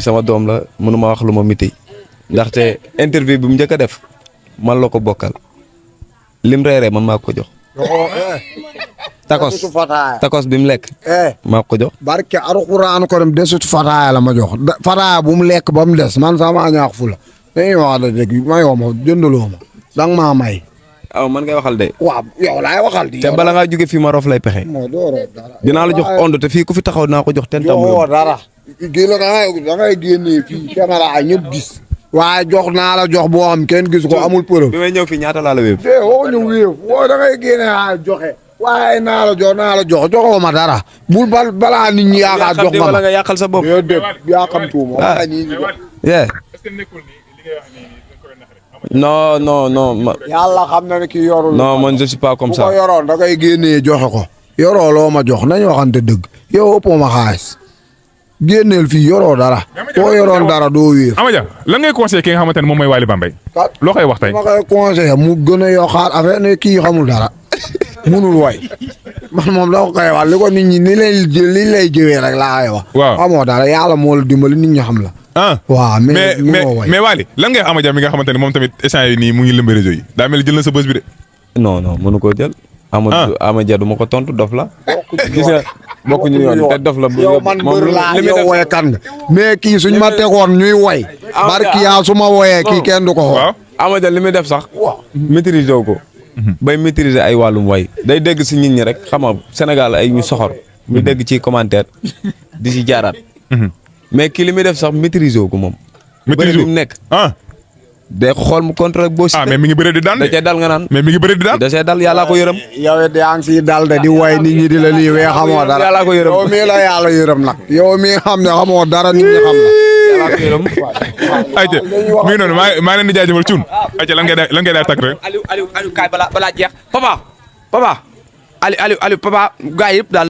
sama doom la mënuma wax lu ma miti ndaxte interview bi mu njëkk a def man la ko bokkal lim reeree man maa ko jox. takos bi mu lekk. maa ko jox. barke Alxuraan ko dem desut fataaya la ma jox fataaya bu mu lekk ba mu des man sama ñaax fu la dañuy wax dëgg mayoo ma jëndaloo ma danga maa may. aw man ngay waxal de. waaw yow laay waxal di. te bala ngaa jóge fii ma rof lay pexe. dinaa la jox onde te fii ku fi taxaw naa ko jox ten tam. yoo dara gii la da ngay génnee fii caméra ñëpp gis. waaye jox naa la jox boo xam kenn gis ko amul preuve. bi may ñëw fii ñaata laa la wéeb. woo ñu wéeb woo da ngay génne joxe. waaye naa la jox joxoo ma dara. bul balaa nit ñi yaakaar jox ma wala nga yàqal sa bopp. yaa xam tuuma. non non non. yàlla xam na ne kii yorul. non man je suis pas comme ça. bu ko yoroon da ngay génnee joxe ko. yoroo loo ma jox nañu waxante dëgg. yow ëppoo ma xaalis. génneel fii yoroo dara. boo yoroon dara doo wéer. Amadia lan ngay conseillé ki nga xamante ne moom mooy Waly Bambey. loo koy wax tey. ma koy conseillé mu gën a yokkaat affaire ne kii xamul dara. munul way man moom da ko koy wax li ko nit ñi li lay jëwee rek laa koy wax. waaw xamoo dara yàlla moo la dimbali nit ñi xam la. waaw mais Waly lan ngay Amadia mi nga xamante ne moom tamit échange yi nii mu ngi lëmb réseau yi daa mel ni jël na sa bës bi de. non non mënu koo jël. Amadia du ma ko tontu dof la. gis nga bokkuñu yoon te dof la. yow man bër laa yow woy kan nga. mais kii suñ ma tegoon ñuy woy. barki yaa su ma woyee kii kenn du ko xool. Amadia li muy def sax. maîtriser wu ko. bay maîtriser ay wàllum way. day dégg si nit ñi rek xam nga Sénégal ay ñu soxor. muy dégg ci commentaire di si jaaraat. mais kii li muy def sax maîtriser wu ko moom. maîtriser wu mu nekk. day xool mu contrôle boo si. mais mi ngi bëre di daan da cee dal nga naan. mais mi ngi bëre di daan. da cee dal yàllaa ko yërëm. yow it yaa ngi siy dal de di way nit ñi di la lii wee xamoo dara. yàllaa ko yërëm yow mii la yàlla yërëm nag. yow mii xam ne xamoo dara nit ñi xam la. yàllaa ko yërëm. ayca mi ngi noonu maa leen di jaajëfal Thioune. ayca lan ngay daal tàkk rek. Aliou kaay balaa jeex papa Aliou papa gaa yëpp daal.